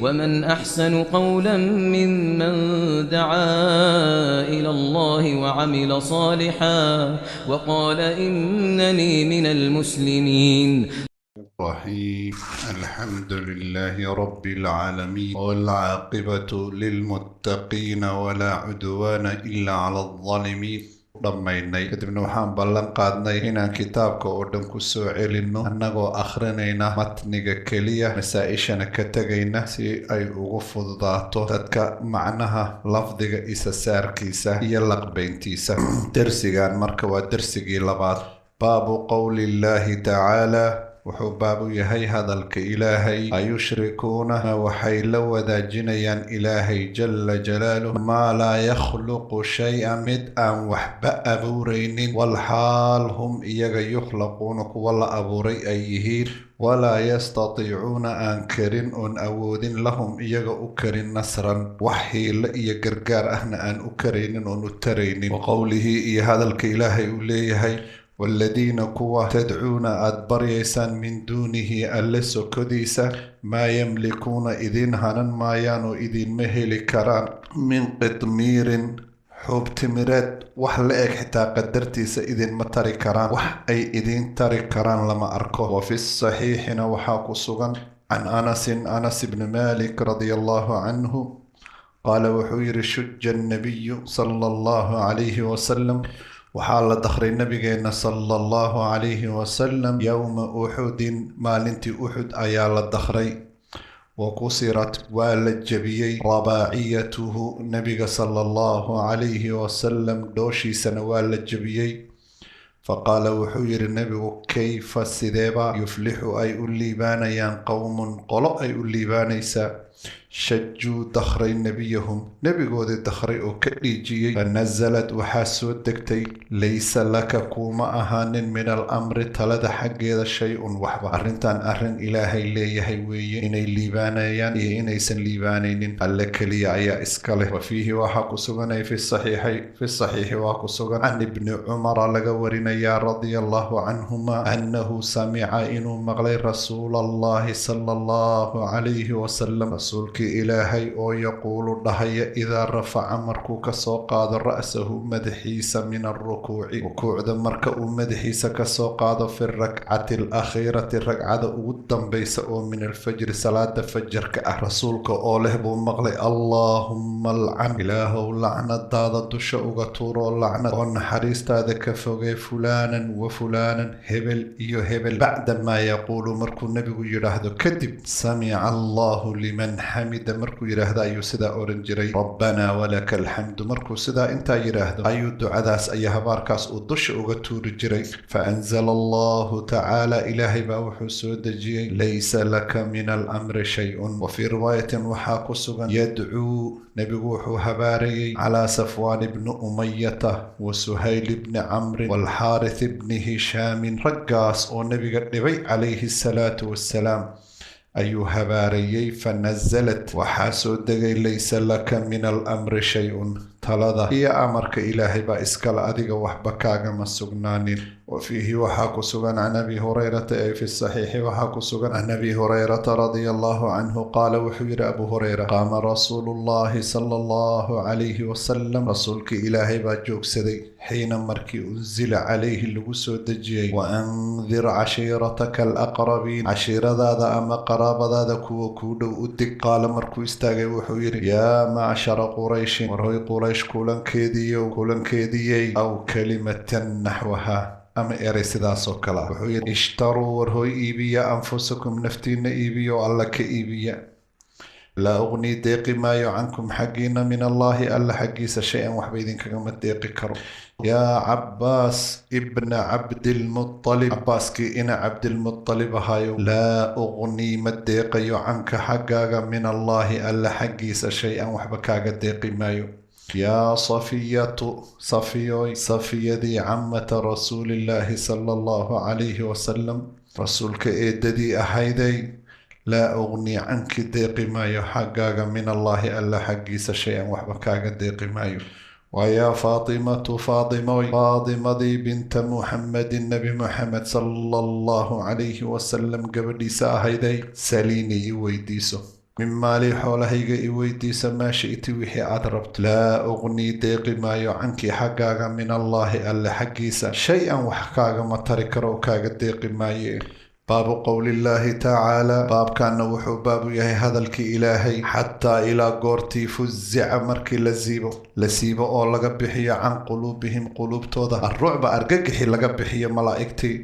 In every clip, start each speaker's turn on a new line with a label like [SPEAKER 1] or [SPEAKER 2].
[SPEAKER 1] ومن أحسن قولا ممن دعا إلى الله وعمل صالحا وقال إنني من المسلمين.
[SPEAKER 2] الرحيم. الحمد لله رب العالمين والعاقبة للمتقين ولا عدوان إلا على الظالمين. dhammaynay kadibna waxaan ballan qaadnay inaan kitaabka oo dhan ku soo celinno annagoo akhrinayna matniga keliya, masaa-ishana ka tegayna si ay ugu fududaato dadka macnaha lafdiga isa saarkiisa iyo laqbayntiisa. dersigan marka waa dersigii labaad. baabu qowli llaahi tacaala, wuxuu baabu yahay hadalka ilaahay. ayushrikuuna waxay la wadaajinayaan ilaahay jala jalaaluh maa laa yakhluqu shay-an mid aan waxba abuuraynin, walxaal hum iyaga yukhlaquuna kuwa la abuuray ay yihiin, walaa yastatiicuuna aan karin oon awoodin lahum iyaga u karin nasran, wax hiilo iyo gargaar ahna aan u karaynin oon u taraynin. waqowlihii iyo hadalka ilaahay uu leeyahay والذين كوا تدعون أدبريسان من دونه ألس كديسا ما يملكون إذن هنن ما يانو إذن مهل كران من قطمير حب تمرات وحلقك حتى قدرتيس إذن ما تري كران وح أي إذن تري كران لما أركو. وفي الصحيح وحاكو سغن عن أنس بن مالك رضي الله عنه قال وحوير شج النبي صلى الله عليه وسلم waxaa la dakhray nabigeena sala allahu calayhi wasalam yowma uxudin, maalintii uxud ayaa la dakhray. wa kusirat waa la jebiyey rabaaciyatuhu, nabiga sala allahu calayhi wasalam dhooshiisana waa la jebiyey. faqaala wuxuu yidhi nabigu kayfa sideeba yuflixu ay u liibaanayaan qowmun qolo ay u liibaanaysaa shajuu dakhray nebiyahum, nebigoodii dakhray oo ka dhiijiyey. fanazalad waxaa soo degtay laysa laka kuuma ahaanin min alamri talada xaggeeda shay-un waxba. arrintan arrin ilaahay leeyahay weeye, inay liibaanayaan iyo inaysan liibaanaynin alle keliya ayaa iska leh. wafiihi waxaa ku suganay fi saxiixi waa ku sugan can ibni cumara laga warinayaa radia allahu canhuma annahu samica inuu maqlay rasuula allahi sala allahu calayhi wasalam, rasuulkii ilaahay oo yaquulu dhahaya idaa rafaca markuu kasoo qaado ra'sahu madaxiisa min alrukuuci, rukuucda marka uu madaxiisa kasoo qaado fi rakcati alakhiirati, ragcada ugu dambaysa oo min alfajri salaada fajarka ah. rasuulka oo leh buu maqlay allaahumma alcan, ilaahow lacnadaada dusha uga tuuroo lacnad oo naxariistaada ka fogee fulaanan wa fulaanan, hebel iyo hebel. bacda maa yaquulu markuu nebigu yidhaahdo kadib samica allahu liman xamida markuu yidhaahdo ayuu sidaa oran jiray rabbanaa walaka alxamdu. markuu sidaa intaa yidhaahdo ayuu ducadaas iyo habaarkaas uu dusha uga tuuri jiray. faanzala allahu tacaala, ilaahay baa wuxuu soo dejiyey laysa laka min alamri shay-un. wa fii riwaayatin waxaa ku sugan yadcuu, nebigu wuxuu habaarayey calaa safwaan bni umayata wa suhayl bni camrin waalxaarith bni hishaamin, raggaas oo nebiga dhibay calayhi asalaatu wassalaam ayuu habaarayey. fanazalad waxaa soo degay laysa laka min alamri shay-un, talada iyo amarka ilaahay baa iskale, adiga waxba kaagama sugnaanin. wafiihi waxaa ku sugan can abi hurayrata, ay fi saxiixi waxaa ku sugan can abi hurayrata radia allahu canhu qaala wuxuu yidhi abu hurayra qaama rasuulu llahi sala allahu calayhi wasalam, rasuulkii ilaahay baa joogsaday xiina markii unzila calayhi lagu soo dejiyey waandir cashiirataka alaqrabiin, cashiiradaada ama qaraabadaada kuwa kuu dhow u dig. qaala markuu istaagay wuxuu yidhi yaa macshara qurayshin, warhoy quraysh kulankeediyey, aw kalimatan naxwaha ama eray sidaasoo kale ah. wuxuu yidhi ishtaruu warhoy iibiya anfusakum, naftiina iibiya oo alla ka iibiya. laa ugnii deeqi maayo cankum xaggiina min allaahi alla xaggiisa shay-an waxba idinkagama deeqi karo. yaa cabbaas ibna cabdilmualib, cabbaaskii ina cabdilmualib ahayo, laa ugnii ma deeqayo canka xaggaaga min allaahi alla xaggiisa shay-an waxba kaaga deeqi maayo. yaa safiyatu, safiyoy, safiyadii camata rasuulillaahi sala allahu calayhi wasalam, rasuulka eedadii ahayday, laa ugnii canki deeqi maayo xaggaaga min allaahi alla xaggiisa shay-an waxba kaaga deeqi maayo. ويا فاطمة فاطمة بنت محمد النبي محمد صلى الله عليه وسلم قبل ساهيدي سليني ويديسو min maali xoolahayga i weydiisa maa shi'ti wixii aad rabto laa uqnii deeqi maayo cankii xaggaaga min allaahi alle xaggiisa shay-an wax kaagama tari karo oo kaaga deeqi maaye baabu qowlillaahi tacaalaa baabkaana wuxuu baabu yahay hadalkii ilaahay xataa ilaa goortii fuzica markii la siibo oo laga bixiyo can quluubihim quluubtooda arrucba argagixi laga bixiyo malaa'igtii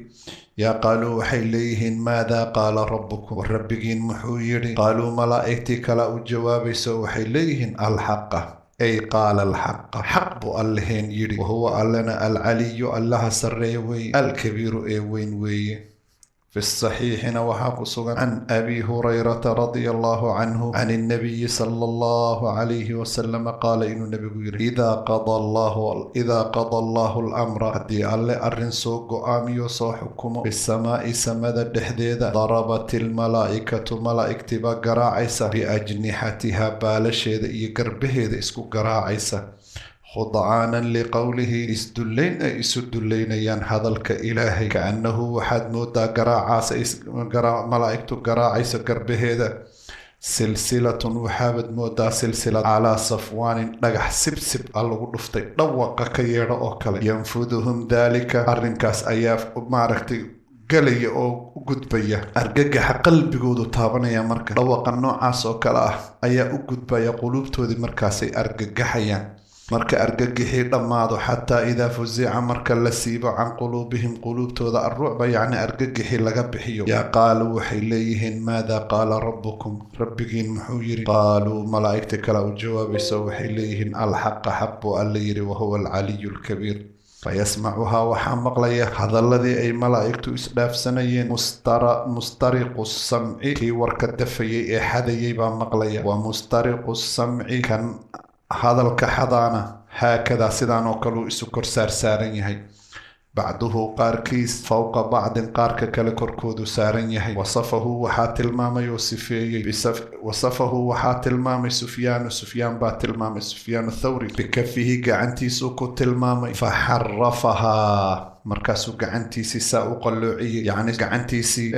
[SPEAKER 2] yaa qaaluu waxay leeyihiin maadaa qaala rabbukum rabbigiin muxuu yidhi qaaluu malaa'igtii kala u jawaabayso waxay leeyihiin alxaqa ay qaala alxaqa xaq buu alleheen yidhi wahuwa allana alcaliyu allaha sarreeye weeye alkabiiru ee weyn weeye في الصحيح وحاق عن أبي هريرة رضي الله عنه عن النبي صلى الله عليه وسلم قال إن النبي إذا قضى الله الأمر هدي الله أرنسو قامي صاحكم بالسماء سمد الدحديدة ضربت الملائكة ملائكة بقراعيسة بأجنحتها بالشيد يقربه اسكو قراعيسة خضعانا لقوله اسدلين يان هذلك إلهي كأنه وحد مودا ملائكة قراعيس قربهذا سلسلة وحابد مودا سلسلة على صفوان نجح سبسب الله نفتي دوق كيرا أوكلا ينفذهم ذلك أرنكاس أياف معركتي قلي أو قدبية أرجع قلبي تابنا مركز دوق النوع عاصو كلا أيا قدبية قلوب تودي مركزي أرجع حيان marka argagixii dhammaado xataa idaa fuzica marka la siibo can quluubihim quluubtooda arrucba yacni argagixii laga bixiyo yaa qaaluu waxay leeyihiin maadaa qaala rabbukum rabbigiin muxuu yidhi qaaluu malaa'igta kale u jawaabayso waxay leeyihiin alxaqa xaq buu alla yidhi wahuwa alcaliyu alkabiir fayasmacuhaa waxaa maqlaya hadalladii ay malaa'igtu isdhaafsanayeen mustariqu samci kii warka dafayay ee xadayay baa maqlaya waa mustariqu samci kan hadalka xadaana haakadaa sidaan oo kaluu isu kor saaran yahay bacduhu qaarkiis fowqa bacdin qaarka kale korkoodu saaran yahay wasafahu waxaa tilmaamay oo sifeeyey sufyaan baa tilmaamay sufyaan thawri bikafihi gacantiisuu ku tilmaamay faxarafahaa markaasuu gacantiisii saa u qalloociyey yacni gacantiisii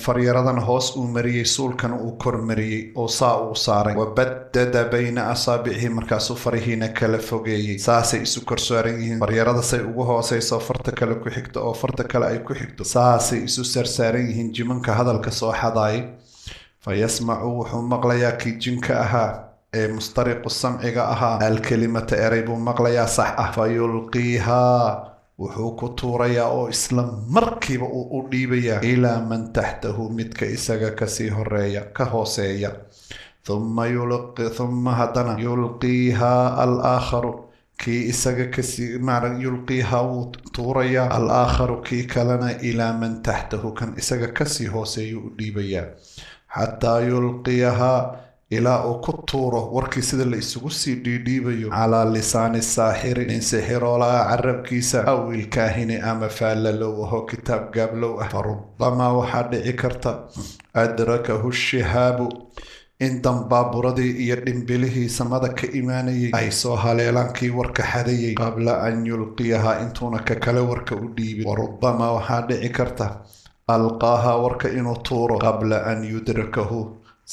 [SPEAKER 2] faryaradana hoos uu mariyey suulkana uu kor mariyey oo saa uu saaray wabaddada bayna asaabicihi markaasuu farihiina kala fogeeyey saasay isu kor saaran yihiin faryarada say ugu hoosayso farta kale ku xigto oo farta kale ay ku xigto saasay isu sarsaaran yihiin jimanka hadalka soo xadaayay fayasmacu wuxuu maqlayaa kii jinka ahaa ee mustariqu samciga ahaa alkelimata eray buu maqlayaa sax ah fayulqiihaa wuxuu ku tuurayaa oo isla markiiba uu u dhiibayaa ilaa man taxtahu midka isaga kasii horeeya ka hooseeya thumma haddana yulqiihaa alaakharu kii isaga kasii yulqiihaa wuu tuurayaa alaakharu kii kalena ilaa man taxtahu kan isaga kasii hooseeya u dhiibayaa xataa yulqiyahaa ilaa uu ku tuuro warkii sida la isugu sii dhiidhiibayo calaa lisaani saaxiri nin sixiroolaha carabkiisa aw ilkaahini ama faallalow ahoo kitaab gaablow ah farubamaa waxaa dhici karta adrakahu shihaabu in dambaaburadii iyo dhimbilihii samada ka imaanayay ay soo haleelaan kii warka xadayay qabla an yulqiyahaa intuuna ka kale warka u dhiibin warubamaa waxaa dhici karta alqaaha warka inuu tuuro qabla an yudrakahu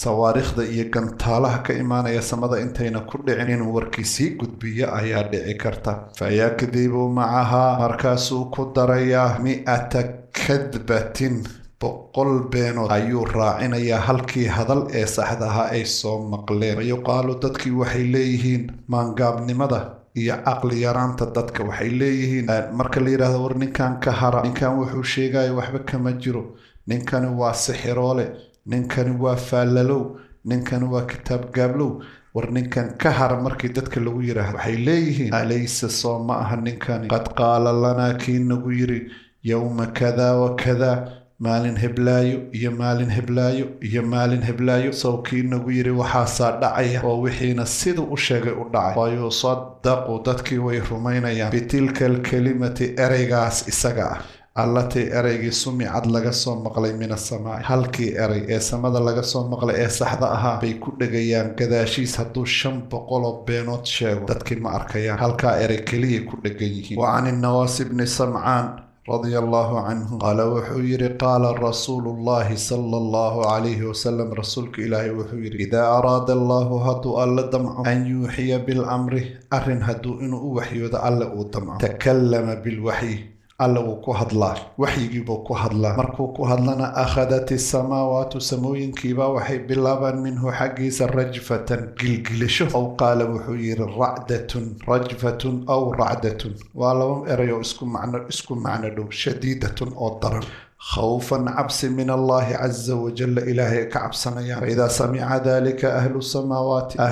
[SPEAKER 2] sawaariikhda iyo gantaalaha ka imaanaya samada intayna ku dhicin inuu warkii sii gudbiyo ayaa dhici karta fayakdibu macahaa markaasuu ku darayaa 100 kadbatin 100 beenood ayuu raacinayaa halkii hadal ee saxdaha ay soo maqleen fayuqaalu dadkii waxay leeyihiin maangaabnimada iyo caqli yaraanta dadka waxay leeyihiin marka la yidhaahdo war ninkan ka hara ninkan wuxuu sheegaya waxba kama jiro ninkani waa sixiroole ninkani waa faallalow ninkani waa kitaab gaablow war ninkan ka hara markii dadka lagu yiraahdo waxay leeyihiin alaysa soo ma aha ninkani qad qaala lanaa kii nagu yiri yowma kada wa kada maalin heblaayo iyo maalin heblaayo iyo maalin heblaayo sow kii nagu yiri waxaasaa dhacaya oo wixiina siduu u sheegay u dhacay wayusadaqu dadkii way rumaynayaan bitilka alkalimati ereygaas isaga ah allatii ereygii sumicad laga soo maqlay min asamaa'i halkii erey ee samada laga soo maqlay ee saxda ahaa bay ku dhegayaan gadaashiis hadduu 500 beenood sheego dadkii ma arkayaan halkaa erey keliya ku dhegan yihiin wa can innawaas ibni samcaan رضي الله عنه قال وحير قال رسول الله صلى الله عليه وسلم رسولك إلهي وحير إذا أراد الله هدو ألا دمع أن يوحي بالأمر أرن هدو إنه وحي ذا ألا دمع تكلم بالوحي alla wuu ku hadlaa waxyigiibuu ku hadlaa markuu ku hadlana akhadat isamaawaatu samooyinkiibaa waxay bilaabaan minhu xaggiisa rajfatan gilgilasho aw qaala wuxuu yidhi rajfatun aw racdatun waa laba eray oo isku macno dhow shadiidatun oo daran خوفا عبس من الله عز وجل إلهي كعبسنا فإذا سمع ذلك أهل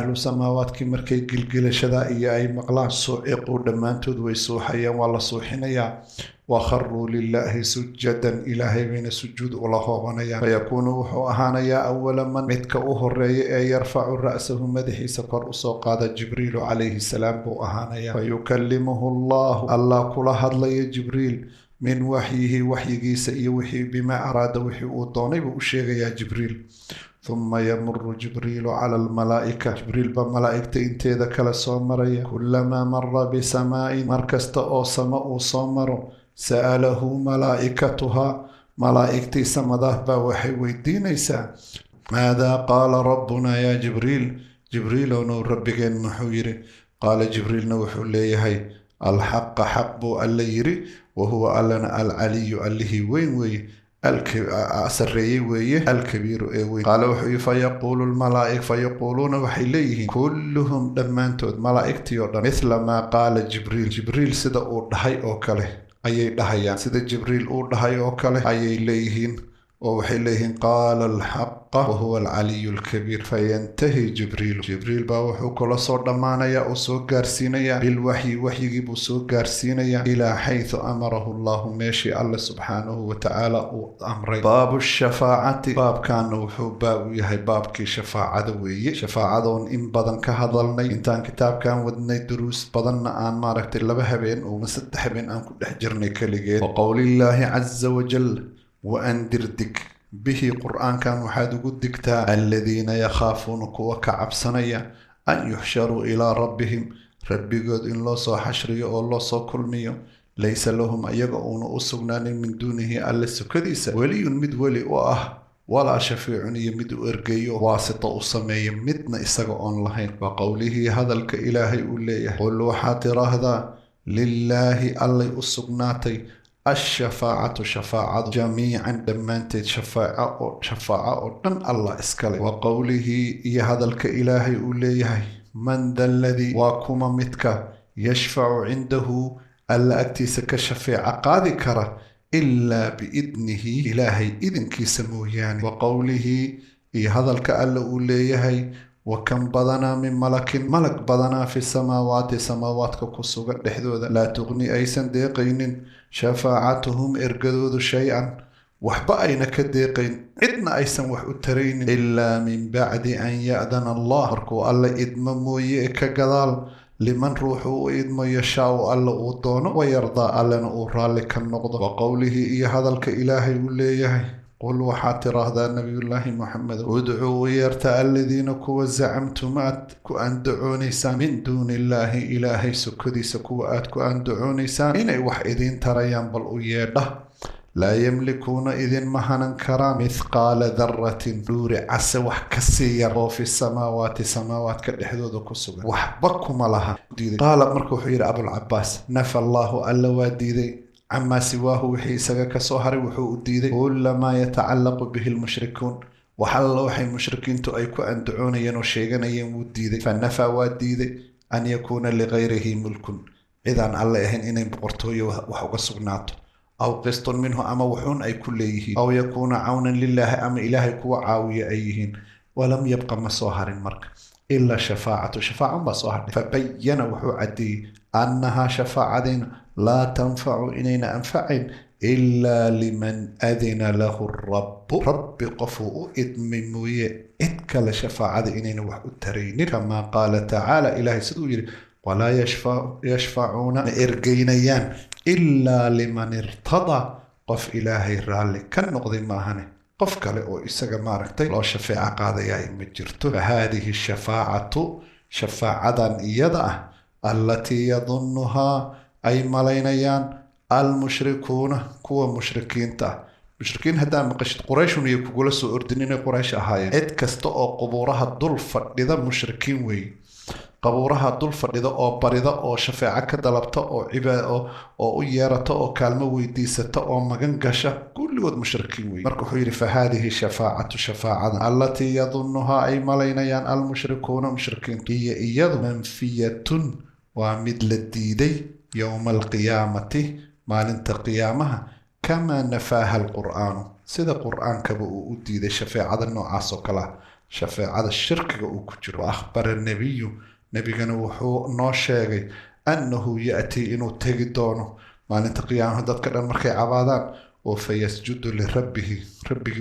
[SPEAKER 2] السماوات كمركي قلقل شدائي أي مقلع سوعقوا دمان تدوي سوحيا ولا سوحنيا وخروا لله سجدا إلهي بين سجود الله ونيا فيكون وحوهانيا أولا من متكأوه الرأي يرفع رأسه مدحي سكر أسوقاد جبريل عليه السلام بوهانيا فيكلمه الله كل هذا جبريل من وحيه سيوحي بما أراد وحي أوطاني بأشيغ يا جبريل ثم يمر جبريل على الملائكة جبريل بملائكة انت ذاك لسومريا كلما مر بسماء مركز أو سماء صمر سأله ملائكتها ملائكتي سمده بوحي ويدينيسا ماذا قال ربنا يا جبريل ونور ربك المحوير قال جبريل نوح ليهي الحق حق الليري وهو ألنا العلي اللي وين أسري الكبير وين قال وحي فيقولون وحيليه كلهم دمانتود ملائكتي مثل ما قال جبريل سيدا أوردهي أوكاله أي دهيان سيدا جبريل أوردهي أوكاله أي ليهين وحيليه قال الحق وهو العلي الكبير فينتهي جبريل باوحو كل صور دمانيا وسو غارسينيا بالوحي يجيب سو غارسينيا إلى حيث أمره الله ماشي الله سبحانه وتعالى أمري باب الشفاعة باب كان وحو باب يهي باب كي شفاعة شفاعة إن بدن كهضلني إنتان كتاب كان ودني دروس بدن آن ماركت اللبهبين ومسدحبين آن كل حجرني كاليجين وقول الله عز وجل وأندردك به قرآن كان وحاد قدكتا الذين يخافون كوك عبسنيا أن يحشروا إلى ربهم ربي قد إن الله صو حشري أو الله صو كلمي ليس لهم أيقعون أسقنان من دونه ألا سكديس ولي مد ولي ولا شفيعني يمد إرقي واسطة أسمي مدنا إسقعون لهين وقوله هذا الكإلهي أوليه قل وحاتر هذا لله ألا أسقناتي الشفاعة شفاعة جميعا دمانت شفاعة ودن الله اسكالي وقوله هذا الكإلهي أوليه من ذا الذي واكما متك يشفع عنده ألا أكتيس كشفاعة قاذكرة إلا بإذنه إلهي إذن كيسمو يعني وقوله هذا الكأل أوليه وكم بدنا من ملك بدنا في السماوات كقصوغ دحدود لا تغني أيسن ديقين شفاعتهم إرقدود شيئا وحبا أين كديقين إدنا أيسن وحوترين إلا من بعد أن يأذن الله ركو الله إدم مويئك قدال لمن روحه إدم يشاء الله أوطونه ويرضى الله نؤرى لك النقض وقوله هذا الكإلهي وليه قل وحاتر هذا نبي الله محمد ادعوا ويرتأ الذين كوا زعمتمات كأن دعونيسان من دون الله إلهي سكدي سكوات كأن دعونيسان إني وحيدين تريان بالأيادة لا يملكون إذن مهنا كرام مثقال ذرة دور عسى وحكسير في السماوات كالحدود كسوغا وحبكم لها قال مركو حير أبو العباس نفى الله ألا وديدي عما سواه وحي سغا كسوهر وحو أديدي كل ما يتعلق به المشركون وحل وحي المشركين تؤيكو أن دعونيا وشيغانيا وديدي فنفى وديدي أن يكون لغيره ملك إذن الله يهن إنين بقرطوية وحوق سغناته أو قسط منه أما وحون أي كليه أو يكون عونا لله أما إلهي كو عاوية أيهن ولم يبقى مسوهر المرك إلا شفاعة بصوهر فبين وحو عدي أنها شفاعة لا تنفع إنينا أنفع إلا لمن أذن له الرب قفو إدمموية إتكال شفاعة إنينا وحو الترين كما قال تعالى إلهي سدوير ولا يشفعون إرقينيان إلا لمن ارتضى قف إلهي رالي كان نقضي ماهنه قف كالي أو إساق ماركتي لو شفاعة قادة يا إمجرتو فهذه شفاعة إيضا التي يظنها أي ملينيان المشركون كوا مشركين مشركين هدا مقشت قريش ويكوغلا سو أردنين قريش أهاي عد كستو قبورها الضلفة لذا مشركين وي قبورها الضلفة لذا أو بريدا أو شفاعة كدلبتا أو عبادة أو يارتا أو كلمة ويديستا أو مغنقشة كل ود مشركين وي مركو حيري فهذه شفاعة التي يظنها أي ملينيان المشركون مشركين هي إيضا منفية ومثل الديدي يوم القيامة مالنت قيامها كما نفاها القرآن سيدا القرآن كبو أديد شفاعة النوعاس وكلا شفاعة الشرك وكجر وأخبر النبي نبينا وحو نوشيغي أنه يأتي إنو تجدونه مالنت قيامه دادك المركي عبادان وفيسجد لربه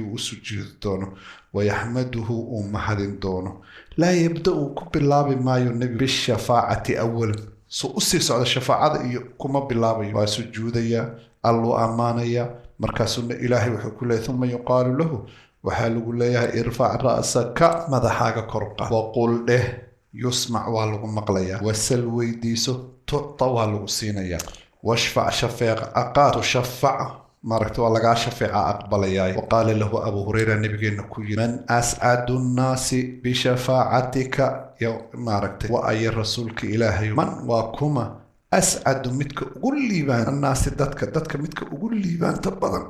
[SPEAKER 2] وسجد دونه ويحمده ومحد دونه لا يبدأ بالله بما ينبي بالشفاعة أولا سؤسي سعود الشفاعة كما بالله وسجوديا الله أمانيا مركزنا إلهي وحكوله ثم يقال له وحال له ارفع رأسك ماذا حاجة كرقة وقل له يسمع والغ مقليا وسلوي ديسو تعطى والغ سينيا واشفع شفاق أقات شفع مركت والله شفاعة أقبليا وقال له أبو هريرة النبي نكوي من أسعد الناس بشفاعتك يا مركت وأي رسولك إلهي من وكما أسعد متك أقول لي بان الناس دتك متك أقول لي بان تبضن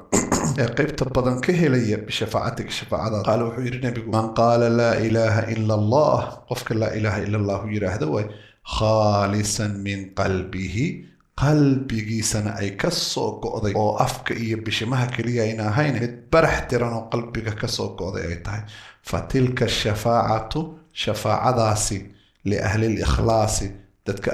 [SPEAKER 2] قيب تبضن كهلية بشفاعتك شفاعة قالوا حير النبي من قال لا إله إلا الله قفك لا إله إلا الله يراه دوي خالصا من قلبه قلبي سنة أي كسو قوضي أو أفك إيه بشمها كليا إنا هين متبرح ترانو قلبك كسو قوضي أي تاي فتلك الشفاعة شفاعة داسي لأهل الإخلاص دتك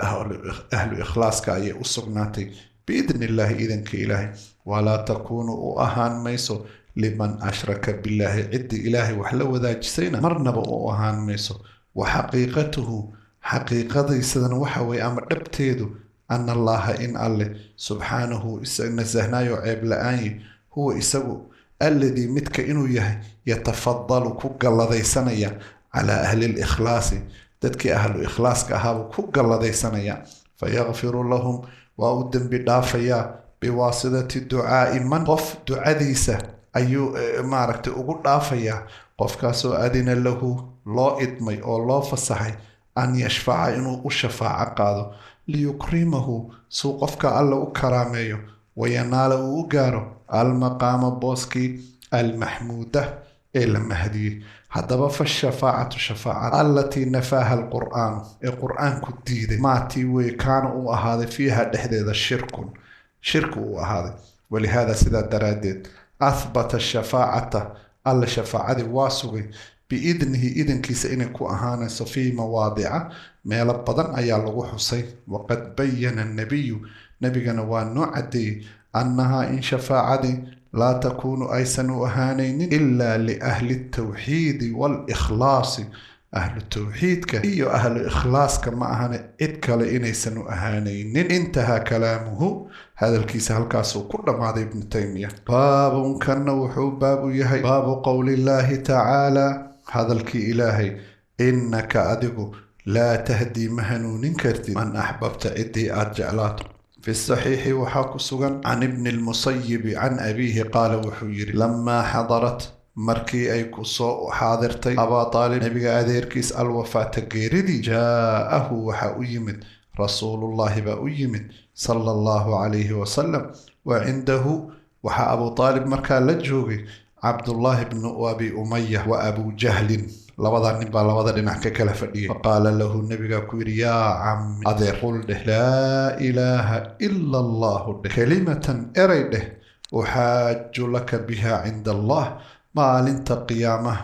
[SPEAKER 2] أهل إخلاص كأي أسقناتي بإذن الله إذن كإلهي ولا تكونوا أهان ميسو لمن أشرك بالله عد إلهي وحلو ذا جسينا مرنب أهان ميسو وحقيقته حقيقة سدن وحوي أمر ابتيدو أن الله إن الله سبحانه نزهنا يعيب لآي هو إساو الذي متك إنو يتفضل كوكال ذي سنية على أهل الإخلاص دتك أهل إخلاص كهابو كوكال ذي سنية فيغفر لهم وأودن بدافيا بواسطة الدعاء من قف دعاديسة أيو ماركت أقول دافيا قف كاسو أدين له لا إدمي أو لا فصحي أن يشفع إنو الشفاعة قادو ليكرمه سوقفك الله كراميه وينال وقاره المقام بوسكي المحمودة إلى المهدي هذا فالشفاعة شفاعة التي نفاها القرآن كديد ما تيوي كانوا هذا فيها دحديد شرك وهذا ولهذا سيدا دراديد أثبت الشفاعة الشفاعة واسوي بإذنه إذن كيس إنكو أهانا في مواضع ميلا بدن أيا لغو حسين وقد بيّن النبي نبينا ونعدي أنها إن شفاعة لا تكون أيسن أهانين إلا لأهل التوحيد والإخلاص أهل التوحيد كأي أهل الإخلاص كما أهانا إدكال إنيسن أهانين انتهى كلامه هذا الكيس هالكاسو كل ماضي ابن تيمية باب كان وحو باب يهي باب قول الله تعالى هذا الكي إلهي إنك أدقو لا تهدي مهنون كرتي من أحببت إدي أرجعلات في الصحيح وحاكو سغن عن ابن المصيب عن أبيه قال وحيري لما حضرت مركي أي كسو حاضرتي أبا طالب نبي أذيركيس الوفاة غيردي جاءه وحاويمد رسول الله بأويمد صلى الله عليه وسلم وعنده وحا أبو طالب مركا لجوغي عبد الله بن أبي أمية وأبو جهل لبضا نحكي كلفدي فقال له النبي كويري يا عم أذير قل لا إله إلا الله كلمة أريده أحاج لك بها عند الله ما لنت قيامه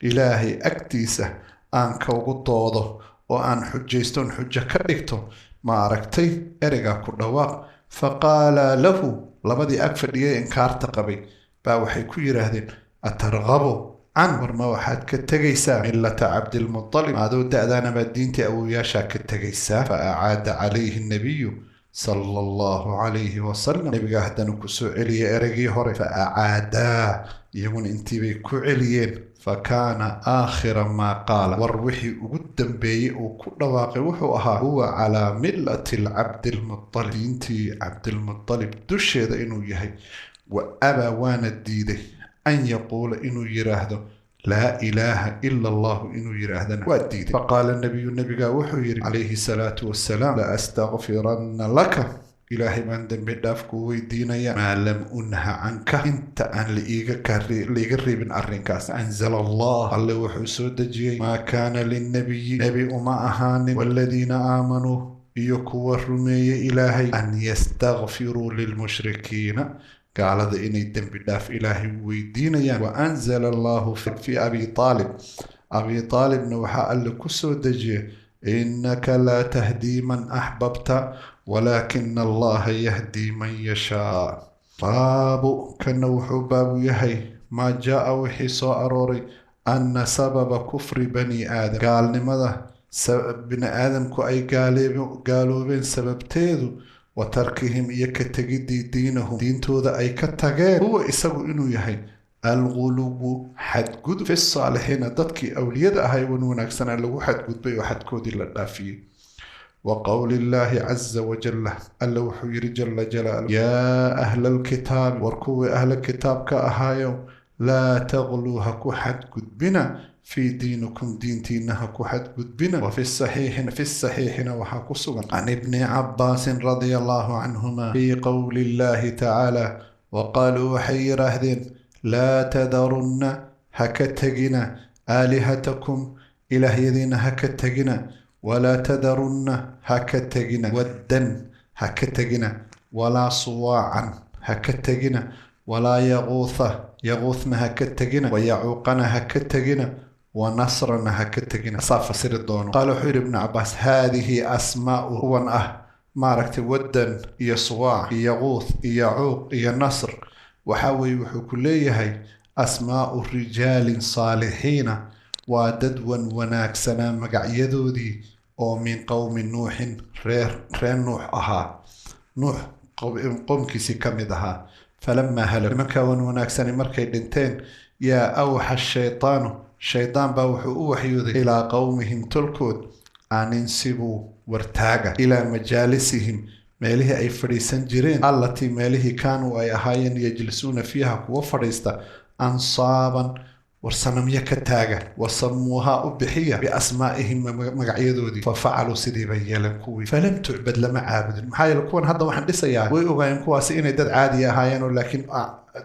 [SPEAKER 2] إلهي أكتيسه أنك وقطوضه وأن حجيستون حجة كريكتو ما أركتي أريقا كردواق فقال له لبدي أكفر إنكار تقبي باوحي كوير هذين أترغبوا عن ورما واحد كتجيسا ملة عبد المطلب هذا دأذان بدينتي أو ياشا كتجيسا فأعاد عليه النبي صلى الله عليه وسلم نبي قاعد نكسو علي أرجي هوري فأعادا يقول انتي بكعليين فكان آخر ما قال وروحي قدام بي وكل واقع وحوها هو على ملة العبد المطلب انتي عبد المطلب دشي ذا إنو يهي وأبا وانا الديده أن يقول إنو يراهده لا إله إلا الله إنو يراهدنا والديده. فقال النبي وحوير عليه الصلاة والسلام لا أستغفرن لك إلهي من دم بدافك ويدينيا ما لم أنهى عنك انت أن لإيقا بن أرنكاس. أنزل الله اللي وحسود جي ما كان للنبي نبي أما أهان والذين آمنوا يكو الرمي إلهي أن يستغفروا للمشركين قال ذا إني دم بداف إلهي ويدينيا. وأنزل الله في أبي طالب نوحا اللي كسود جي إنك لا تهدي من أحببت ولكن الله يهدي من يشاء. باب كنوح باب يهي ما جاء وحي أروري أن سبب كفر بني آدم قال لماذا بني آدم كو أي قالوا بين سبب تيدو وتركهم يكتجدي دينهم دين توذا أي كتجاد هو إساقو إنو يهي الغلو حد قد في الصالحين ضدك أولياء هاي ونوناكسنا لو حد قد بي وحد كودي للنافي. وقول الله عز وجل اللوح جل جلاله يا أهل الكتاب وركوا أهل الكتاب كأهايو لا تغلوها كحد قد بنا في دينكم دينتينها كحد قد بنا. وفي الصحيح وحاكسوا عن ابن عباس رضي الله عنهما في قول الله تعالى وقالوا حي رهدين لا تذرن هكتجنا آلهتكم إله يذين هكتجنا ولا تذرن هكتجنا ودا هكتجنا ولا صواعا هكتجنا ولا يغوثنا هكتجنا ويعوقنا هكتجنا ونصرنا هكتجنا. صاف سير الدون. قالوا حير ابن عباس هذه أسماء هو ماركت ودا يا صواع يغوث يعوق يا نصر وحاوي وحكوليه أسماء رجال صالحين وددوا وناكسنا مقعيدودي أو من قوم نوح رير نوح نوح قوم كيسي كمدها فلما هلك مكاون وناكسنا مركي دنتين يا أوحى الشيطان بوحيوذي إلى قومهم تلكود أن انسبوا وارتاقا إلى مجالسهم ماليه أي فريسان جيرين التي ماليه كانوا أي أهاين يجلسون فيها كوا فريستا أنصابا ورسنم يكتاغا وسموها أبحية بأسمائهم مقعيدودي ففعلوا سيدي بيالن كوي فلم تعبد لما عابد محايا لكوان هذا واحد لسيا ويقوغاين كواسي إني داد عادية هايين ولكن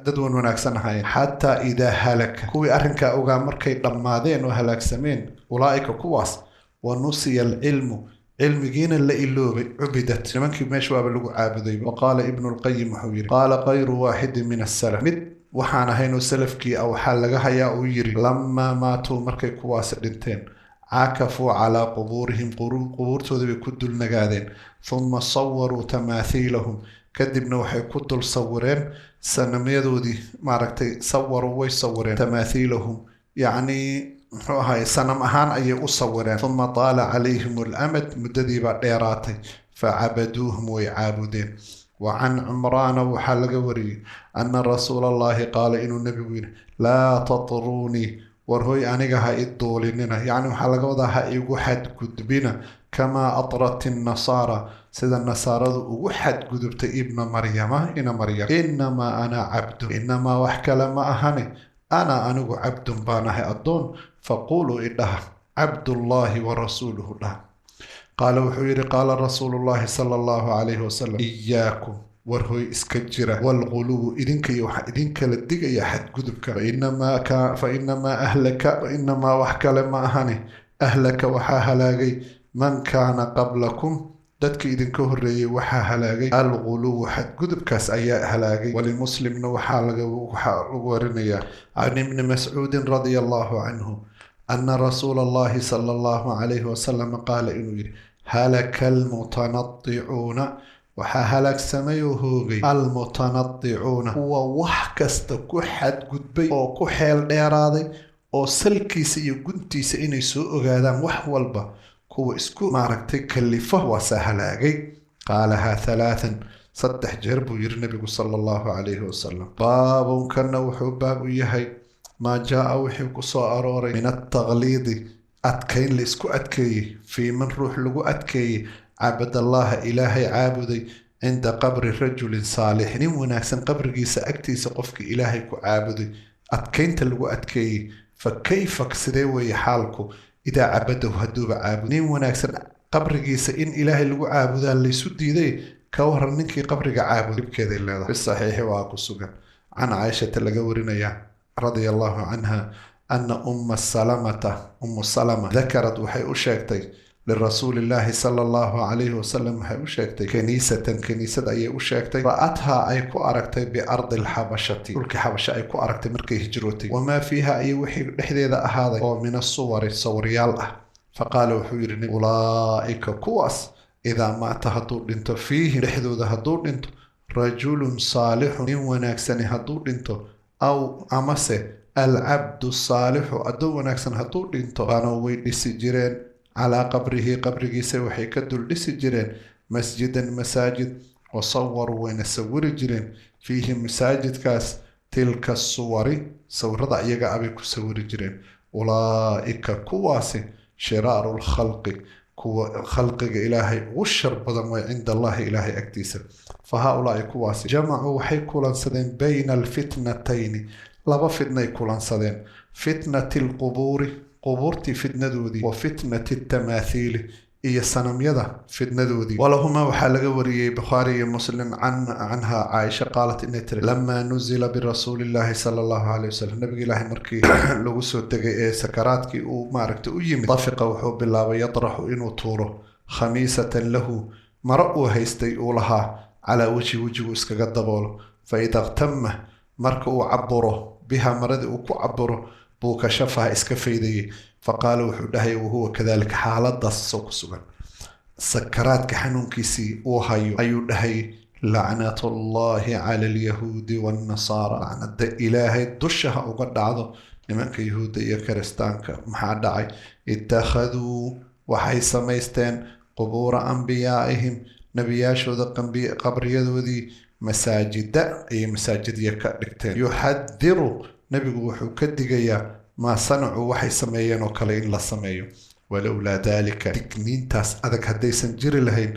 [SPEAKER 2] دادون وناكسن هايين حتى إذا هلك كوي أرنكا أوغا مركي دمادين وهلاك سمين أولئك كواس ونسي العلم علم جينا اللي إلوه عبدت لمنك ماشوا بلغو عابدي. وقال ابن القيم حويري قال غير واحد من السلف وحانا هينو سلفكي أو حالغا هيا ويري لما ماتوا مركي كواس دنتين عاكفوا على قبورهم قبور تذبي كدل نقادين ثم صوروا تماثيلهم كدبنا وحي كدل صورين سنميدو دي معركتي صوروا ويصورين تماثيلهم يعني هاي سنم أهان أي أصورين ثم طال عليهم الأمد مددي بعديراتي فعبدوهم ويعابدين. وعن عمران وحلق وري أن رسول الله قال إنه النبي لا تطروني ورهي أنيقها إدوليننا يعني وحلق وضعها إيقوحد قدبنا كما أطرت النصارى سيد النصارى وحد قدبت ابن مريم إنما أنا عبد إنما وحك لما أهني أنا أنو عبد بانه أدون فقولوا إنها عبد الله ورسوله الله. قال وحويري قال رسول الله صلى الله عليه وسلم إياكم ورهي اسكجرة والغلو إذنك لديك يا حد قدبك فإنما أهلك وإنما وحك لما أهني أهلك وحا هلاقي من كان قبلكم دادك إذنك هري وحا هلاقي الغلو حد قدبكاس أياء هلاقي ولمسلم وحا ورنيا عن ابن مسعود رضي الله عنه أن رسول الله صلى الله عليه وسلم قال إنه هلك المتنطعون وحا هلك سميوهوغي المتنطعون هو وحكست كحد قدبي أو كحيل ديراضي أو سلكيس يقنتيس إني سوء غادان وحوالبا كو اسكو معركتي كلفه وسهلاغي قالها ثلاثا صدح جربو يرنبي صلى الله عليه وسلم. باب كان وحو باب يهي maa jaa wixii ku soo arooray min altaqliidi adkayn la isku adkeeyey fii man ruux lagu adkeeyey cabadallaha ilaahay caabuday cinda qabri rajulin saalix nin wanaagsan qabrigiisa agtiisa qofkii ilaahay ku caabuday adkaynta lagu adkeeyey fa kayfa sidee weeye xaalku idaa cabadahu hadduuba caabud nin wanaagsan qabrigiisa in ilaahay lagu caabudaa laysu diiday ka waran ninkii qabriga caabud dhibkeeday leedahay fi saxiixi waa ku sugan can caaishata laga warinaya radia allahu canha ana umma salama dakarad waxay u sheegtay lirasuuli illaahi sala allahu calayhi wasalam waxay u sheegtay kaniisad ayay u sheegtay ra'athaa ay ku aragtay biardi alxabashati dhulkii xabasha ay ku aragtay markay hijrootay wamaa fiiha iyo wixii dhexdeeda ahaaday oo min asuwari sawiryaal ah faqaala wuxuu yidhi ulaa'ika kuwaas idaa maata hadduu dhinto fiihim dhexdooda hadduu dhinto rajulun saalixun nin wanaagsani hadduu dhinto aw amase alcabdu saalixu addoo wanaagsan hadduu dhinto baanoo way dhisi jireen calaa qabrihi qabrigiisa waxay ka dul dhisi jireen masjidan masaajid wasawaruu wayna sawiri jireen fiihi masaajidkaas tilka suwari sawirada iyaga abay ku sawiri jireen ulaa'ika kuwaasi shiraaru lkhalqi kuwa khalqiga ilaahay ugu shar badan way cinda allahi ilaahay agtiisa fa haa-ulaa'i kuwaasi jamacuu waxay kulansadeen bayna alfitnatayni laba fitnay kulansadeen fitnati alqubuuri qubuurtii fitnadoodii wa fitnati altamaahiili iyo sanamyada fitnadoodii walahumaa waxaa laga wariyey bukhaari iyo muslim canha caaisha qaalat inay tiri lamaa nuzila birasuuli illaahi sala allahu calayh wasalam nabiga ilaahay markii lagu soo degay ee sakaraadkii uu maaragtay u yimid dafiqa wuxuu bilaabay yadraxu inuu tuuro khamiisatan lahu maro uu haystay uu lahaa calaa wejigu iskaga daboolo fa ida iqtama marka uu caburo biha maradii uu ku caburo buu kashafaha iska faydayey faqaala wuxuu dhahay wahuwa kadalika xaaladaas soo ku sugan sakaraadka xanuunkiisii uu hayo ayuu dhahay lacnatullaahi cala alyahuudi waannasaara lacnada ilaahay dusha ha uga dhacdo nimanka yahuudda iyo kiristaanka maxaa dhacay ittakhaduu waxay samaysteen qubuura ambiyaa'ihim nebiyaashooda qabriyadoodii masaajida ayay masaajidya ka dhigteen yuxadiru nebigu wuxuu ka digayaa maa sanacuu waxay sameeyeen oo kale in la sameeyo walowlaa daalika digniintaas adag haddaysan jiri lahayn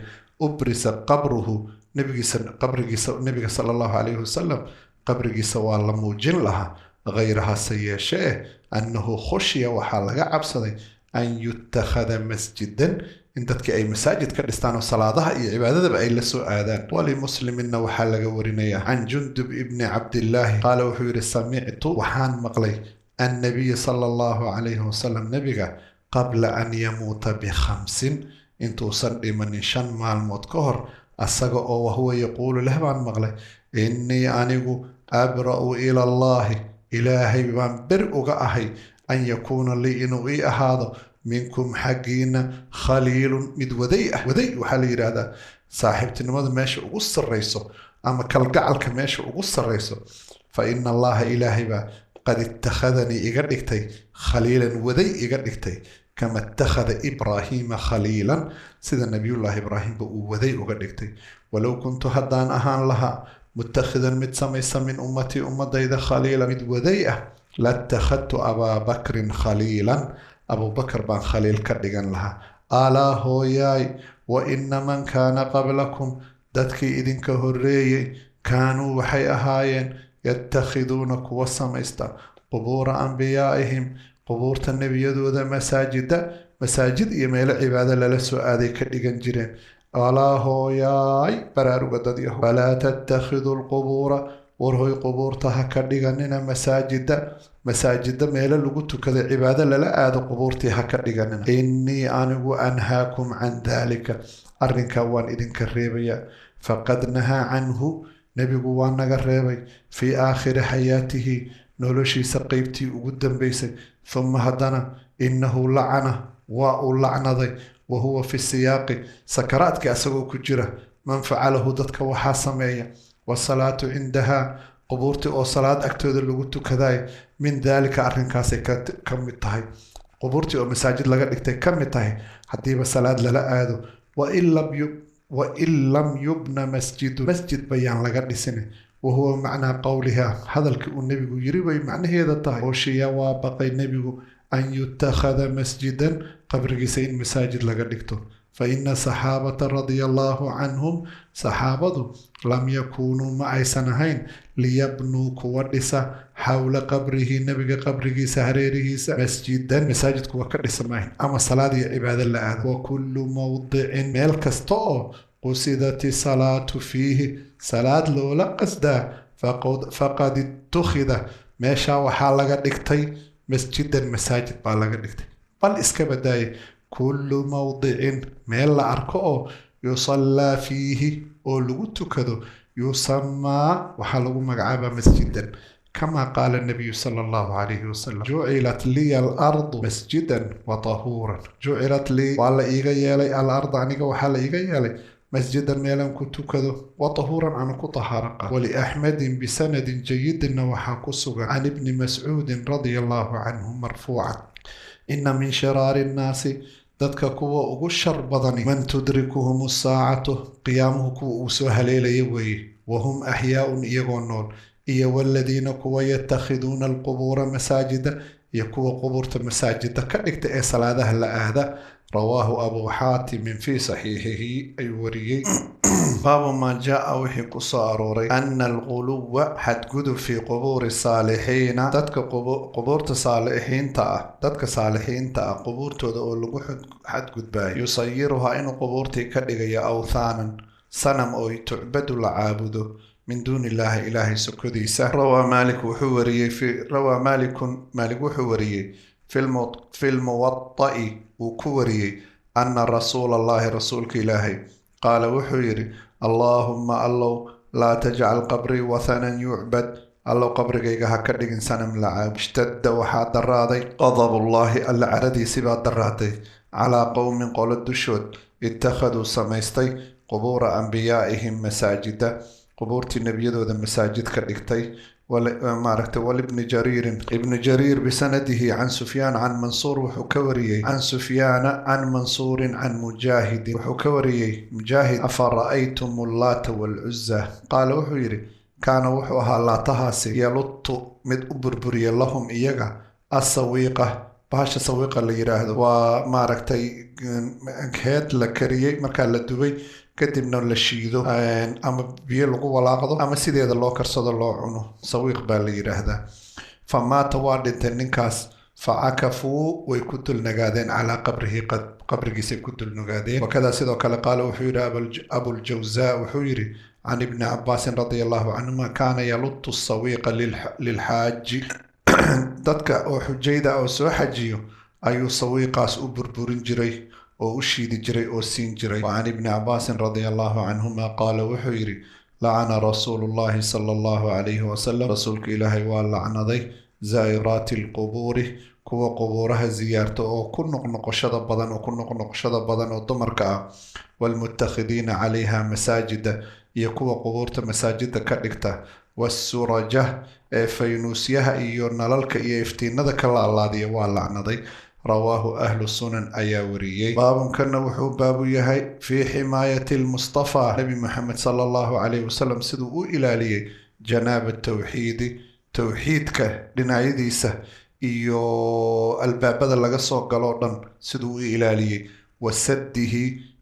[SPEAKER 2] ubrisa qabruhu nabiga sala allahu calayhi wasalam qabrigiisa waa la muujin lahaa hayrahaase yeeshee annahu khushiya waxaa laga cabsaday an yutakhada masjidan in dadkii ay masaajid ka dhistaan oo salaadaha iyo cibaadadaba ay la soo aadaan walimusliminna waxaa laga warinayaa can jundub ibni cabdillaahi qaala wuxuu yidhi samictu waxaan maqlay annabiya sala allahu calayhi wasalam nebiga qabla an yamuuta bikhamsin intuusan dhimanin 5 maalmood ka hor asaga oo wahuwa yaquulu leh baan maqlay innii anigu abra'u ila allaahi ilaahay baan beri uga ahay an yakuuna lii inuu ii ahaado minkum xaggiina khaliilun mid waday ah waday waxaa la yidhaahdaa saaxiibtinimada meesha ugu sarrayso ama kalgacalka meesha ugu sarrayso fa ina allaha ilaahay baa qad ittakhadanii iga dhigtay khaliilan waday iga dhigtay kama ittakhada ibraahiima khaliilan sida nabiyullaahi ibraahimba uu waday uga dhigtay walow kuntu haddaan ahaan lahaa mutakhidan mid samaysa min ummatii ummadayda khaliila mid waday ah latakhadtu abaa bakrin khaliilan abubakar baan khaliil ka dhigan lahaa alaa hooyaay wa ina man kaana qablakum dadkii idinka horreeyey kaanuu waxay ahaayeen yatakhiduuna kuwa samaysta qubuura ambiyaa'ihim qubuurta nebiyadooda masaajid iyo meelo cibaado lala soo aaday ka dhigan jireen alaa hooyaay baraaruga dad yahu falaa tattakhiduu lqubuura warhoy qubuurta ha ka dhiganina masaajida meelo lagu tukada cibaado lala aado qubuurtii ha ka dhiganina innii anigu anhaakum can daalika arrinkaa waan idinka reebayaa faqad nahaa canhu nebigu waa naga reebay fii aakhiri xayaatihi noloshiisa qeybtii ugu dambaysay uma haddana innahu lacana waa uu lacnaday wa huwa fi siyaaqi sakaraadkii asagoo ku jira man facalahu dadka waxaa sameeya wasalaatu cindahaa qubuurtii oo salaad agtooda lagu tukadaay min daalika arrinkaasay ka mid tahay qubuurtii oo masaajid laga dhigtay ka mid tahay haddiiba salaad lala aado wain lam yubna masjid bayaan laga dhisin وهو معنى قولها هذا النبي يريبي معنى هذا طاي وشيا وبقي النبي أن يتخذ مسجدا قبر سين مساجد لقدكتو فإن صحابة رضي الله عنهم صحابة لم يكونوا معي سنهين ليبنوا كوردسا حول قبره نبي قبره سهريره مسجدا مساجد كوردسا معين أما صلاة عبادة الله وكل موضع ملك استوى قصدت الصلاة فيه صلاة لولا قصدا فقد اتخذ ماشا وحالة دكتي مسجدا مساجد بالغ دكتي بل اسكبداي كل موضع ميلا أركو يصلى فيه ولغتو كذو يسمى وحلو مقعبا مسجدا كما قال النبي صلى الله عليه وسلم جعلت لي الأرض مسجدا وطهورا جعلت لي وعلى إيغا الأرض عنك وحال إيغا مسجدا ميلا كنتو كذو وطهورا عنك طهارقا ولأحمد بسند جيد وحاكسك عن ابن مسعود رضي الله عنه مرفوعا إن من شرار الناس dadka kuwa ugu shar badani man tudrikuhum as-saa'atu qiyamuhu kuwa soo haleelay weeye wahum ahyaa'un iyagoo nool iyo walladina kuwa yattakhiduna al-qubur masajida iyo kuwa quburta masaajida ka dhigta ee salaadaha la aada rawaahu abu hatim fi sahihihi ay wariyay باب ما جاء وحي كساروري أن الغلو حدقد في قبور الصالحين تدك قبور الصالحين تدك صالحين قبور تدعو حدقد باي يصيرها إن قبور تكدغي أوثانا صنم أو تعبد العابد من دون الله إله سكديسة روى مالك وحوري في الموطأ وكوري أن رسول الله رسولك إلهي قال وحيري اللهم الله لا تجعل قبري وثنا يعبد الله قبرك هكذا إنسان لعاب اشتد وحاد الراضي غضب الله العردي سبا الراضي على قوم قول الدشود اتخذوا سميستي قبور أنبيائهم مساجد قبور النبي ذو المساجد كالكتي ولابن جرير بسنده عن سفيان عن منصور وحكوري عن سفيان عن منصور عن مجاهد وحكوري مجاهد أفرأيتم اللات والعزى قال وحيري كان وحوها اللاتهاسي يلط مد أبربري لهم إيجا السويقة باشا سويقة اللي يراهدو وماركتي كهات لكريي مركان لدوي kadibna la shiido ama biyo lagu walaaqdo ama sideeda loo karsado loo cuno sawiiq baa la yiraahdaa famaata waa dhintay ninkaas faakafu way ku dulnagaadeen ala qabrigiisa ku dulnagaadeen wakada sidoo kale qaal wuxuu yiri abul jawza wuxuu yiri an ibn abbas radiyallahu anhuma kana yaluttu sawiiqa lil hajj dadka oo xujayda oo soo xajiyo ayuu sawiiqaas u burburin jiray وأشيد جري أوسين جري وعن ابن عباس رضي الله عنهما قال وحيري لعن رسول الله صلى الله عليه وسلم رسولك إلهي واللعن ذي زائرات القبور كوا قبورها زيارته وكن نقشد بدن وكن نقشد بدن ودمرك والمتخذين عليها مساجد يكوا قبورة مساجد كدكته والسرجة فينوسيها إيون للك إيفتين ذاك الله ذي واللعن ذي رواه أهل السنن أياوريي باب كان وحو باب يهي في حماية المصطفى نبي محمد صلى الله عليه وسلم سدو إلالي جناب التوحيد توحيدك لنعيديسة إيو الباب بدل لغسو قلوردن سدو إلالي وسده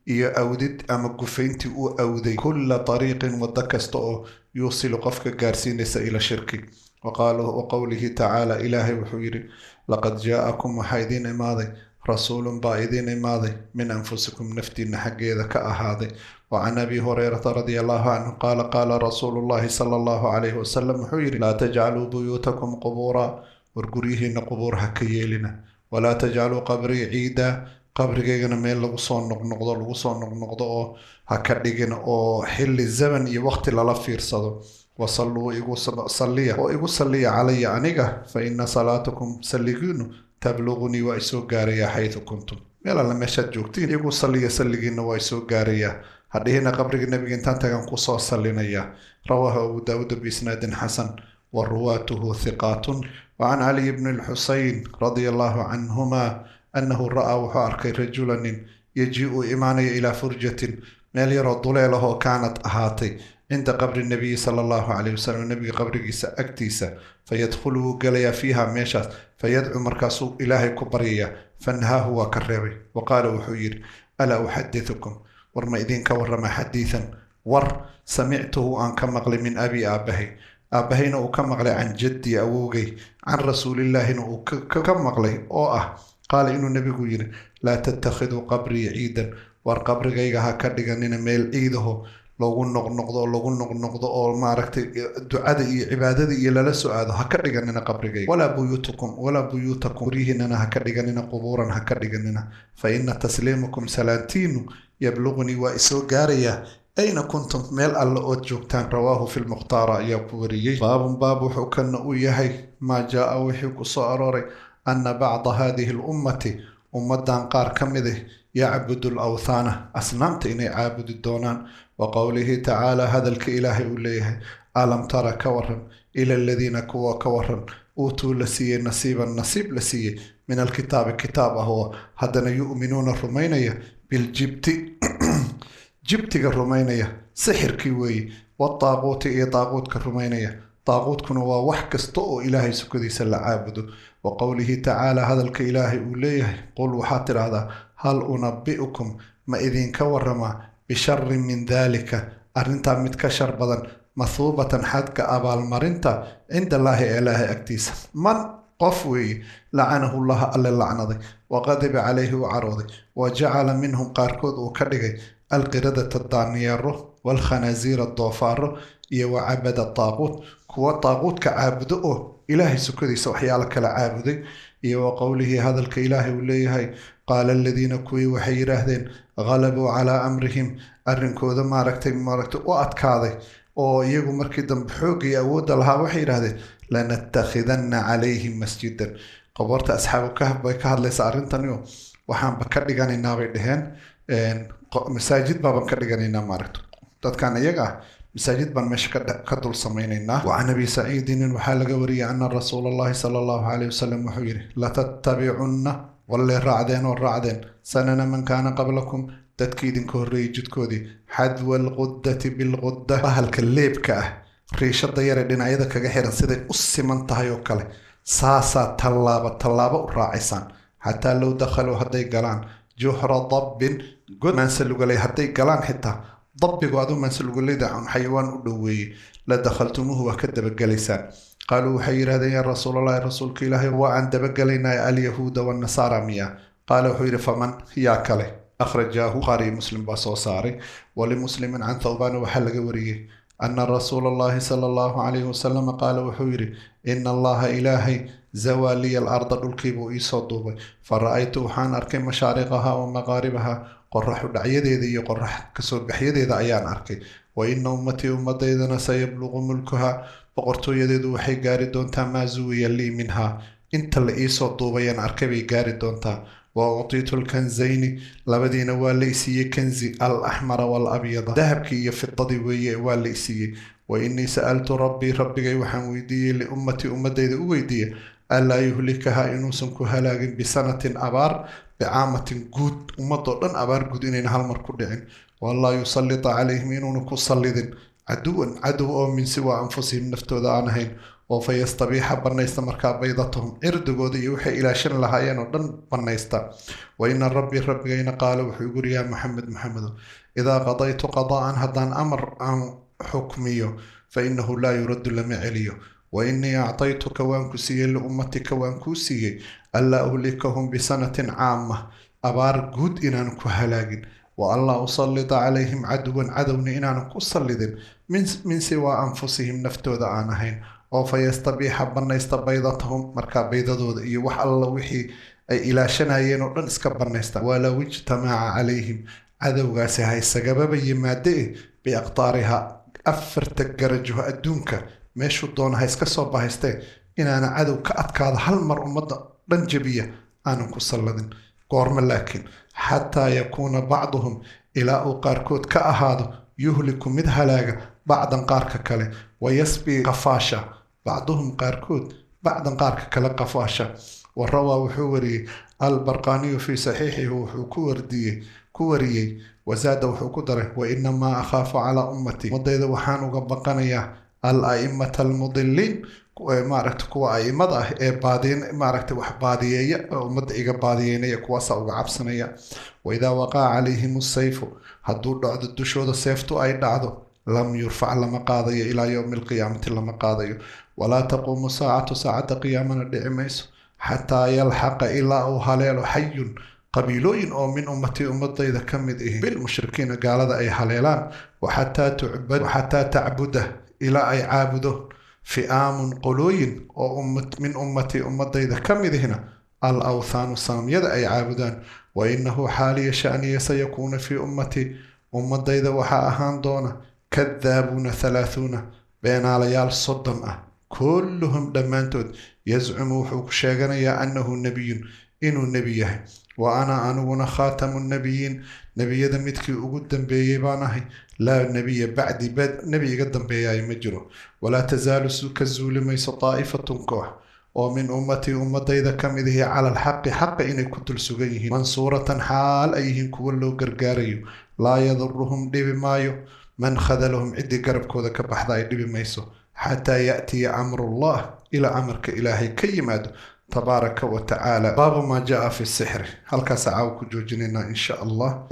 [SPEAKER 2] إيو أودد أما قفينتي أودي كل طريق ودكستو يوصل قفك قارسينيس إلى شركي وقوله تعالى إلهي وحويري لقد جاءكم وحيدين ماضي رسول بايدين ماضي من أنفسكم نفتين حقيقة كأهاضي وعن أبي هريرة رضي الله عنه قال رسول الله صلى الله عليه وسلم حويري لا تجعلوا بيوتكم قبورا ورقريهن قبورها كيالنا ولا تجعلوا قبري عيدا قبريغنا ميل لغصون نقضو هكذا أو حل الزمن يوقت للفير صدو وصلوا إيقو صليا علي عنيقة فإن صلاتكم سلقين تبلغني وإسو قاريا حيث كنتم ميلا لما يشد جوكتين إيقو صليا سلقين وإسو قاريا هذه هنا قبر النبي انتان تغن قصة صلينيا رواه أبو داود بإسناد حسن ورواته ثقات وعن علي بن الحسين رضي الله عنهما أنه رأى وحارك رجلا يجيء إيماني إلى فرجة meel yaroo duleelahoo kaanad ahaatay cinda qabri nabiyi sala allahu calayhi wasalam nabiga qabrigiisa agtiisa fayadkhulu wuu gelayaa fiiha meeshaas fayadcu markaasuu ilaahay ku baryayaa fanahaahu waa ka reebay wa qaala wuxuu yidhi alaa uxadiukum war ma idinka warrama xadiidan war samictuhu aan ka maqlay min abi aabbahayna uu ka maqlay can jaddii awowgay can rasuulillaahina uu ka maqlay oo ah qaala inuu nebigu yidhi laa tattakhiduu qabrii ciidan war qabrigayga ha ka dhiganina meel ciidaho loogu noqnoqdo oo maaragtay ducada iyo cibaadada iyo lala soo-aado ha ka dhiganina qabrigayga walaa buyuutakum guryihiinana ha ka dhiganina qubuuran ha ka dhiganina fa ina tasliimakum salaantiinu yabluqnii waa isoo gaarayaa ayna kuntum meel alle ood joogtaan rawaahu fi lmukhtaara ayaa ku wariyey baabun baab wuxuu kana u yahay maa jaa-a wixii ku soo arooray ana bacda haadihi lummati ummadan qaar ka mid ah yacbudu alawthaana asnaamta inay caabudi doonaan wa qowlihi tacaala hadalka ilaahay uu leeyahay alam tara ka waran ila aladiina kuwa ka waran uutuu la siiyey nasiib la siiyey min alkitaabi kitaab ah oo haddana yu'minuuna rumaynaya biljibti jibtiga rumaynaya sixirkii weeye wataaquuti iyo daaquudka rumaynaya daaquudkuna waa wax kasta oo ilaahay sukadiisa la caabudo wa qowlihi tacaala hadalka ilaahay uu leeyahay qul waxaad tidhaahdaa hal unabbi'ukum ma idinka warramaa bisharin min daalika arrintaa mid ka shar badan mathuubatan xadka abaalmarinta cinda allaahi ilaahay agtiisa man qof weeye lacanahu llaha alle lacnaday waqadiba calayhi u carooday wa jacala minhum qaarkood uu ka dhigay alqiradata daanyeero waalkhanaasiira doofaaro iyo wacabada daaquud kuwa daaquudka caabudo oo ilaahay sukadiisa waxyaalo kala caabuday iyo wa qowlihi hadalka ilaahay uu leeyahay qaala aladiina kuwii waxay yidhaahdeen ghalabuu calaa amrihim arrinkooda maaragtay u adkaaday oo iyagu markii dambe xoogii awoodda lahaa waxay yidhaahdeen lanattakhidanna calayhim masjidan qoborta asxaabu kahf bay ka hadlaysa arrintanio waxaanba ka dhiganaynaa bay dhaheen masaajid baaban ka dhiganaynaa maaragto dadkan iyaga ah masaajid baan meesha ka dul samaynaynaa wacan abi saciidin waxaa laga wariyay ana rasuula allahi sala allahu calayhi wasalam wuxuu yidhi latattabicunna walle raacdeen sanana man kaana qablakum dadkii idinka horreeyey jidkoodii xadwa alquddati bilqudda bahalka leebka ah riishada yare dhinacyada kaga xiran siday u siman tahay oo kale saasaa tallaabo u raacaysaan xataa low dakhaluu hadday galaan juhra dabbin god maansalugoley hadday galaan xitaa dabbigu aduu maansalugoleyda xayawaan u dhoweeyey la dakhaltumuuhu waa ka dabagelaysaan qaaluu waxay yidhahdeen yaa rasuulallahi rasuulka ilaahay waa aan dabagelaynaya alyahuuda waannasaara miya qaala wuxuu yidhi faman yaa kale akhrajaahu buhaari muslim baa soo saaray walimuslimin can thawbaan waxaa laga wariyey ana rasuula allahi sala allahu calayhi wasalam qaala wuxuu yidhi ina allaha ilaahay zawaa liya alarda dhulkiibuu iisoo duubay fa ra'aytu waxaan arkay mashaariqaha wa maqaaribaha qoraxu dhacyadeeda iyo qorax kasoo baxyadeeda ayaan arkay wa ina ummatii ummadeydana sayabluqu mulkuha boqortooyadeedu waxay gaari doontaa maa zuwiya lii minhaa inta la iisoo duubayaan arkay bay gaari doontaa wa uctiitu lkanzayni labadiina waa la isiiyey kanzi al axmara waalabyada dahabkii iyo fidadii weeye waa la isiiyey wa inii sa'altu rabbii rabbigay waxaan weydiiyey liummatii ummadeyda u weydiiyey alaa yuhlikaha inuusan ku halaagin bisanatin abaar bicaamatin guud ummadoo dhan abaar guud inayna halmar ku dhicin walaa yusallita calayhim inuuna ku sallidin caduwan cadow oo min siwaa anfusihim naftooda aan ahayn oo fa yastabiixa bannaysta markaa baydatahum cirdigooda iyo waxay ilaashan lahaayeen oo dhan bannaysta wa ina rabbii rabbigayna qaala wuxuu igu yiri yaa maxamedo idaa qadaytu qadaa'an haddaan amar aan xukmiyo fa innahu laa yuraddu lama celiyo wa innii actaytuka waan ku siiyey liummatika waan kuu siiyey anlaa uhlikahum bisanatin caama abaar guud inaan ku halaagin wa anlaa usallita calayhim caduwan cadowna inaanan ku sallidin min siwaa anfusihim naftooda aan ahayn oo fa yastabiixa bannaysta baydatahum markaa baydadooda iyo wax alla wixii ay ilaashanayeen oo dhan iska bannaysta walow ijtamaca calayhim cadowgaasi haysagababa yimaade biaqtaariha afarta garajoho adduunka meeshuu doona ha iska soo bahaystee inaana cadow ka adkaada hal mar ummadda dhan jabiya aanan ku salladin goorma laakiin xataa yakuuna bacduhum ilaa uu qaarkood ka ahaado yuhliku mid halaaga bacdan qaarka kale wayasbii qafaasha bacduhum qaarkood bacdan qaarka kale qafaasha wa rawaa wuxuu wariyey البرقاني في صحيحه كوريي وزاد وحكدره وإنما أخاف على أمتي مضيذ وحان قبقانيا الأئمة المضلين maaragta kuwa aimada ah ee baadin maaragta wax baadiyeeya umada iga baadiyeynaya kuwaas uga cabsanaya wayda waqa calayhim as-sayf haduu dhacdo dushooda seeftu ay dhacdo lam yurfa lama qaadayo ila yawm al-qiyamati lama qaadayo wala taqumu saa'atu sa'ata qiyamana dhimayso hatta yalhaqa ila haleelo hayyun qabiilooyin oo min ummati ummadayda kamid ah bil mushrikiina gaalada ay haleelaan wa hatta tu'bad hatta ta'buda ila ay caabudo فئام قلوين أو من أمتي أمضيذا كمذهنا الأوثان الصنمية أي عابدان وإنه حالي شأني سيكون في أمتي أمضيذا وحاهان دون كذابون 30 بين عليال صدم كلهم دمانتود يزعموا حق شاغنيا أنه نبي إنه نبيه وأنا خاتم النبيين نبي دمتك أقدم بيبانه لا نبي بعد نبي قدم بياي مجرو ولا تزال كالزول ميس طائفة كوح ومن أمتي إذا كم إذا على الحق حق إن كنت السجيه منصورة حال أيهم كولو قرقاريو لا يضرهم دي بمايو من خذلهم عدي قرب كوذا كبحضاي دي بميسو حتى يأتي أمر الله إلى أمرك إلهي كيماد تبارك وتعالى باب ما جاء في السحر هل كسعوك جوجننا إن شاء الله